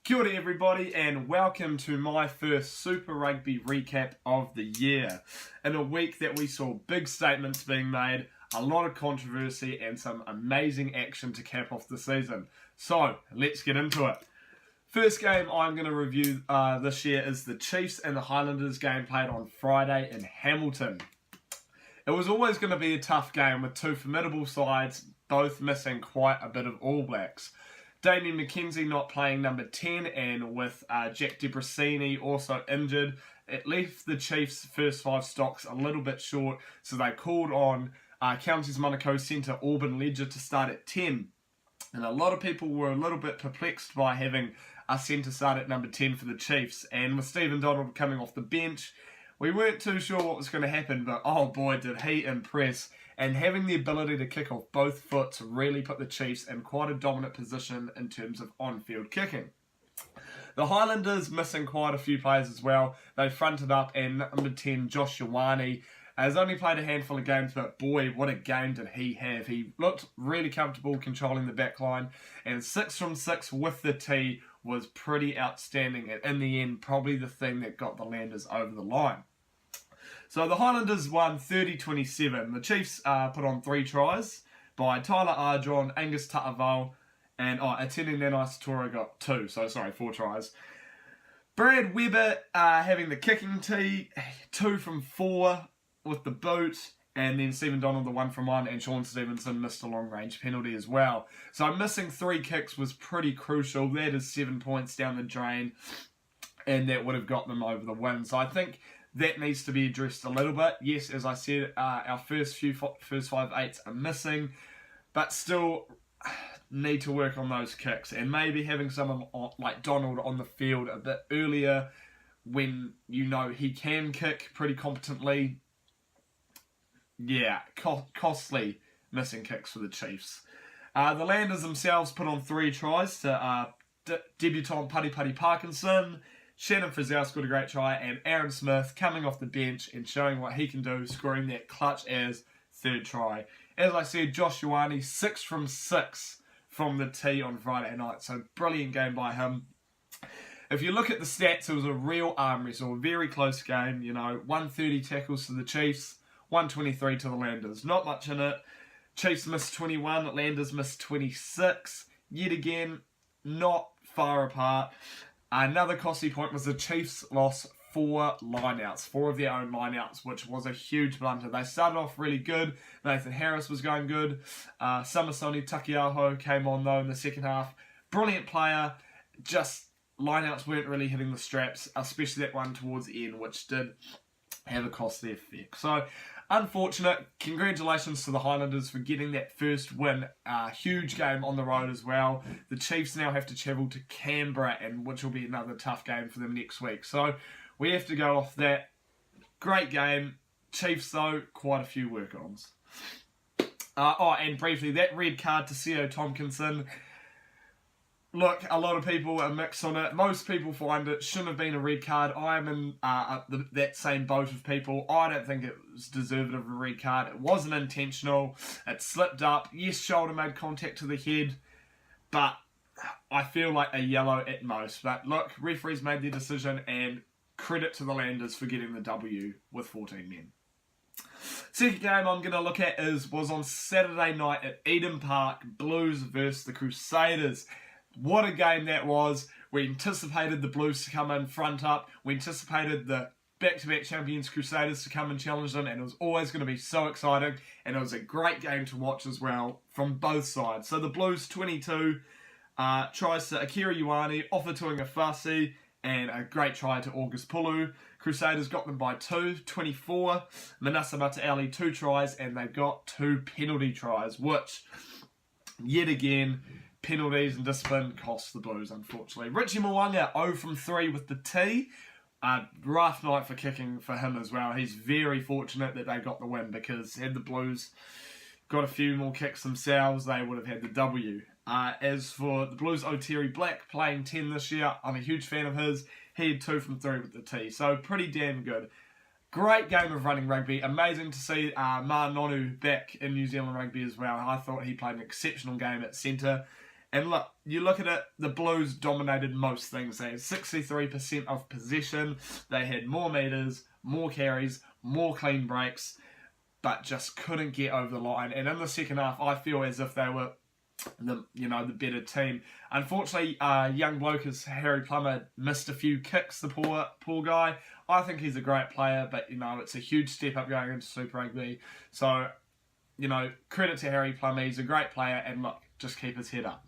Kia ora everybody and welcome to my first Super Rugby recap of the year. In a week that we saw big statements being made, a lot of controversy and some amazing action to cap off the season. So, let's get into it. First game I'm going to review this year is the Chiefs and the Highlanders game played on Friday in Hamilton. It was always going to be a tough game with two formidable sides, both missing quite a bit of All Blacks. Damien McKenzie not playing number 10 and with Jack DeBrasini also injured, it left the Chiefs' first five stocks a little bit short, so they called on Counties Monaco centre Auburn Ledger to start at 10. And a lot of people were a little bit perplexed by having a centre start at number 10 for the Chiefs, and with Stephen Donald coming off the bench, we weren't too sure what was going to happen, but oh boy did he impress. And having the ability to kick off both foots really put the Chiefs in quite a dominant position in terms of on-field kicking. The Highlanders missing quite a few players as well. They fronted up, and number 10, Josh Ioane, has only played a handful of games, but boy, what a game did he have. He looked really comfortable controlling the back line, and 6 from 6 with the tee was pretty outstanding, and in the end, probably the thing that got the Landers over the line. So the Highlanders won 30-27. The Chiefs put on 3 tries by Tyler Ardron, Angus Ta'avao, and Atene Nanai-Satora got 4 tries. Brad Weber having the kicking tee, 2 from 4 with the boot, and then Stephen Donald the 1 from 1, and Sean Stevenson missed a long-range penalty as well. So missing 3 kicks was pretty crucial. That is 7 points down the drain, and that would have got them over the win. So I think that needs to be addressed a little bit. Yes, as I said, our first 5/8s are missing, but still need to work on those kicks. And maybe having someone like Donald on the field a bit earlier when you know he can kick pretty competently. Yeah, costly missing kicks for the Chiefs. The Landers themselves put on 3 tries to debutant Pari Parkinson. Shannon Frizzell scored a great try, and Aaron Smith coming off the bench and showing what he can do, scoring that clutch as 3rd try. As I said, Josh Ioane, 6 from 6 from the tee on Friday night, so brilliant game by him. If you look at the stats, it was a real arm wrestle, a very close game, 130 tackles to the Chiefs, 123 to the Landers. Not much in it. Chiefs missed 21, Landers missed 26. Yet again, not far apart. Another costly point was the Chiefs lost 4 lineouts, 4 of their own lineouts, which was a huge blunder. They started off really good. Nathan Harris was going good. Samasoni Takiaho came on though in the second half. Brilliant player. Just lineouts weren't really hitting the straps, especially that one towards the end, which did have a costly effect. So, unfortunate. Congratulations to the Highlanders for getting that first win. Huge game on the road as well. The Chiefs now have to travel to Canberra, which will be another tough game for them next week. So we have to go off that. Great game. Chiefs, though, quite a few work-ons. And briefly, that red card to Seo Tompkinson. Look, a lot of people are mixed on it. Most people find it shouldn't have been a red card. I'm in that same boat of people. I don't think it was deserved of a red card. It wasn't intentional. It slipped up. Yes, shoulder made contact to the head, but I feel like a yellow at most. But look, referees made their decision, and credit to the Landers for getting the W with 14 men. Second game I'm going to look at was on Saturday night at Eden Park, Blues versus the Crusaders. What a game that was. We anticipated the Blues to come in front up. We anticipated the back-to-back champions Crusaders to come and challenge them, and it was always going to be so exciting, and it was a great game to watch as well from both sides. So the Blues 22 tries to Akira Ioane, Ofa Tuingafasi, and a great try to August Pulu. Crusaders got them by 2, 24. Manasa Mataali 2 tries, and they got 2 penalty tries, which, yet again, penalties and discipline cost the Blues, unfortunately. Richie Mwanga, 0 from 3 with the tee. Rough night for kicking for him as well. He's very fortunate that they got the win, because had the Blues got a few more kicks themselves, they would have had the W. As for the Blues, O'Terry Black playing 10 this year. I'm a huge fan of his. He had 2 from 3 with the tee, so pretty damn good. Great game of running rugby. Amazing to see Ma Nonu back in New Zealand rugby as well. I thought he played an exceptional game at centre. And look, you look at it, the Blues dominated most things. They had 63% of possession. They had more meters, more carries, more clean breaks, but just couldn't get over the line. And in the second half, I feel as if they were the better team. Unfortunately, young bloke as Harry Plummer missed a few kicks. The poor guy. I think he's a great player, but it's a huge step up going into Super Rugby. So credit to Harry Plummer. He's a great player, and look, just keep his head up.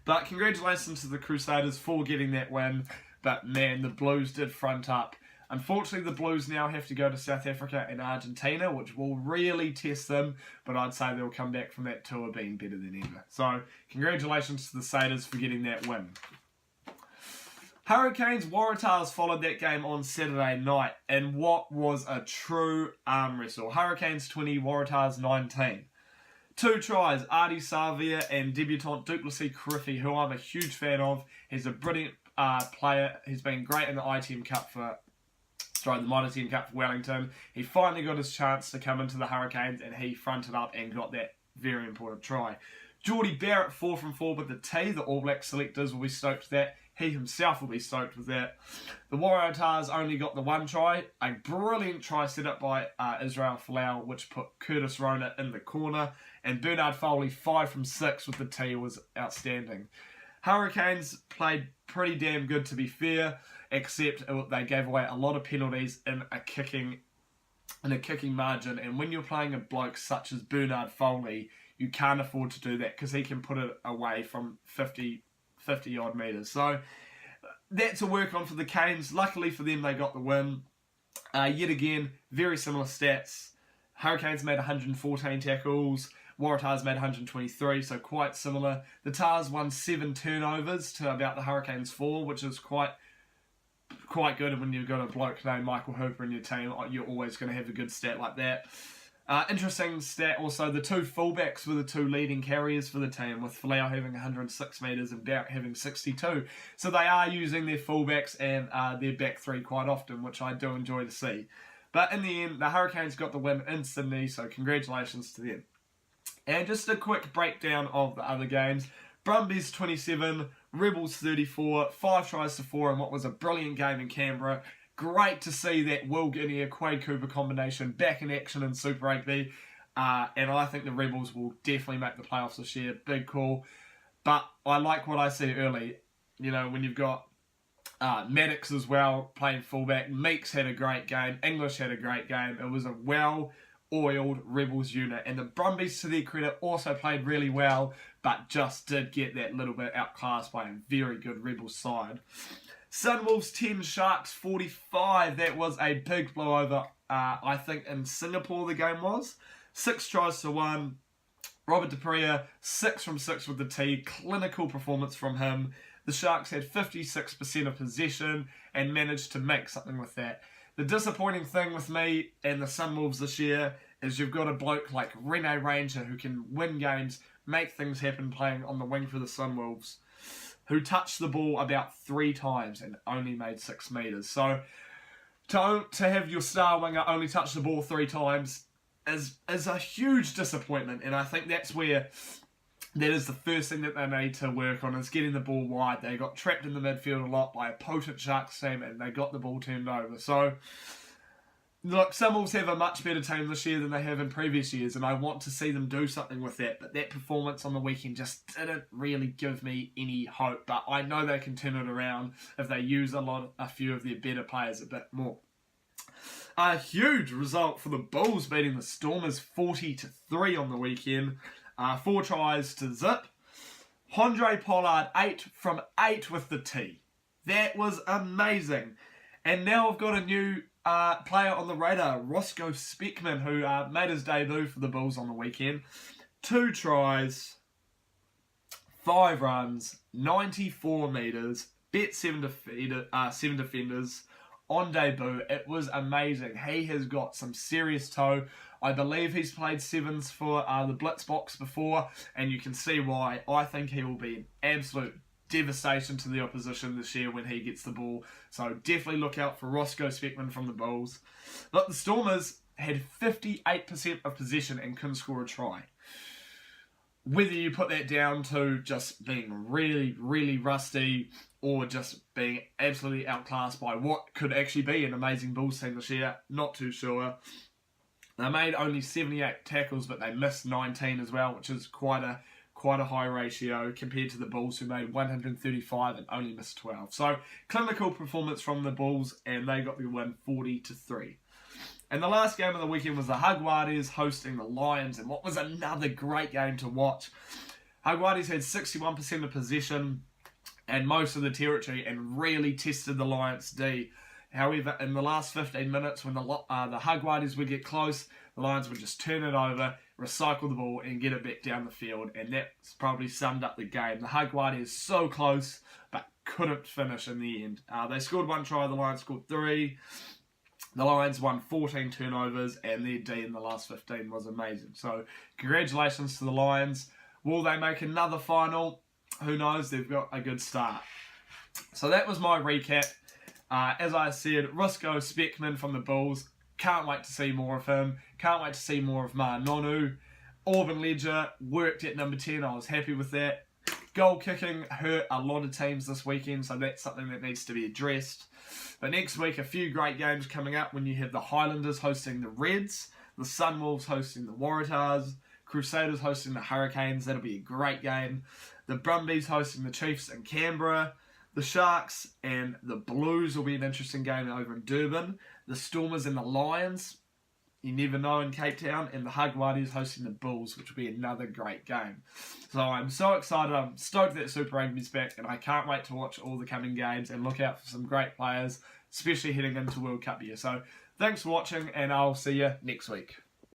But congratulations to the Crusaders for getting that win. But man, the Blues did front up. Unfortunately, the Blues now have to go to South Africa and Argentina, which will really test them, but I'd say they'll come back from that tour being better than ever. So, congratulations to the Satyrs for getting that win. Hurricanes Waratahs followed that game on Saturday night, and what was a true arm wrestle. Hurricanes 20, Waratahs 19. 2 tries, Artie Savia and debutant Duplessis Criffy, who I'm a huge fan of. He's a brilliant player. He's been great in the ITM Cup the Minor Team Cup for Wellington. He finally got his chance to come into the Hurricanes, and he fronted up and got that very important try. Geordie Barrett 4 from 4 with the T. The All Black selectors will be stoked with that. He himself will be stoked with that. The Waratahs only got the 1 try. A brilliant try set up by Israel Folau, which put Curtis Rona in the corner. And Bernard Foley 5 from 6 with the T was outstanding. Hurricanes played pretty damn good, to be fair, except they gave away a lot of penalties in a kicking margin. And when you're playing a bloke such as Bernard Foley, you can't afford to do that because he can put it away from 50 odd metres. So that's a work on for the Canes. Luckily for them, they got the win. Yet again, very similar stats. Hurricanes made 114 tackles. Waratahs made 123, so quite similar. The Tars won 7 turnovers to about the Hurricanes 4, which is quite good. And when you've got a bloke named Michael Hooper in your team, you're always going to have a good stat like that. Interesting stat also, the 2 fullbacks were the 2 leading carriers for the team, with Folau having 106 metres and Barrett having 62. So they are using their fullbacks and their back 3 quite often, which I do enjoy to see. But in the end, the Hurricanes got the win in Sydney, so congratulations to them. And just a quick breakdown of the other games. Brumbies 27, Rebels 34, 5 tries to 4 in what was a brilliant game in Canberra. Great to see that Will Guinea, Quade Cooper combination back in action in Super Rugby. And I think the Rebels will definitely make the playoffs this year. Big call. But I like what I see early. When you've got Maddox as well playing fullback. Meeks had a great game. English had a great game. It was a well-oiled Rebels unit. And the Brumbies, to their credit, also played really well, but just did get that little bit outclassed by a very good Rebels side. Sunwolves 10, Sharks 45. That was a big blowover, I think, in Singapore the game was. 6 tries to 1. Robert Dupria, 6 from 6 with the T. Clinical performance from him. The Sharks had 56% of possession and managed to make something with that. The disappointing thing with me and the Sunwolves this year is you've got a bloke like Rene Ranger who can win games, make things happen playing on the wing for the Sunwolves, who touched the ball about 3 times and only made 6 metres. So to have your star winger only touch the ball 3 times is a huge disappointment. And I think that is the first thing that they need to work on, is getting the ball wide. They got trapped in the midfield a lot by a potent Sharks team and they got the ball turned over. So look, Sunwolves have a much better team this year than they have in previous years, and I want to see them do something with that. But that performance on the weekend just didn't really give me any hope. But I know they can turn it around if they use a few of their better players a bit more. A huge result for the Bulls, beating the Stormers 40-3 on the weekend. 4 tries to zip. Andre Pollard 8 from 8 with the T. That was amazing. And now I've got a new player on the radar, Roscoe Speckman, who made his debut for the Bulls on the weekend. 2 tries, 5 runs, 94 metres, bet 7 defenders on debut. It was amazing. He has got some serious toe. I believe he's played 7s for the Blitz box before, and you can see why. I think he will be an absolute devastation to the opposition this year when he gets the ball. So definitely look out for Roscoe Speckman from the Bulls. But the Stormers had 58% of possession and couldn't score a try. whether you put that down to just being really, really rusty or just being absolutely outclassed by what could actually be an amazing Bulls team this year, not too sure. They made only 78 tackles, but they missed 19 as well, which is quite a high ratio compared to the Bulls, who made 135 and only missed 12. So clinical performance from the Bulls, and they got the win 40-3. And the last game of the weekend was the Jaguares hosting the Lions, and what was another great game to watch. Jaguares had 61% of possession and most of the territory and really tested the Lions' D. However, in the last 15 minutes, when the Jaguares would get close, the Lions would just turn it over, recycle the ball, and get it back down the field. And that's probably summed up the game. The Jaguares so close, but couldn't finish in the end. They scored 1 try, the Lions scored 3. The Lions won 14 turnovers, and their D in the last 15 was amazing. So, congratulations to the Lions. Will they make another final? Who knows? They've got a good start. So that was my recap. As I said, Risco Speckman from the Bulls. Can't wait to see more of him. Can't wait to see more of Ma Nonu. Orban Ledger worked at number 10. I was happy with that. Goal kicking hurt a lot of teams this weekend, so that's something that needs to be addressed. But next week, a few great games coming up when you have the Highlanders hosting the Reds, the Sunwolves hosting the Waratahs, Crusaders hosting the Hurricanes. That'll be a great game. The Brumbies hosting the Chiefs in Canberra. The Sharks and the Blues will be an interesting game over in Durban. The Stormers and the Lions, you never know, in Cape Town. And the Jaguares hosting the Bulls, which will be another great game. So I'm so excited. I'm stoked that Super Rugby's back, and I can't wait to watch all the coming games and look out for some great players, especially heading into World Cup year. So thanks for watching, and I'll see you next week.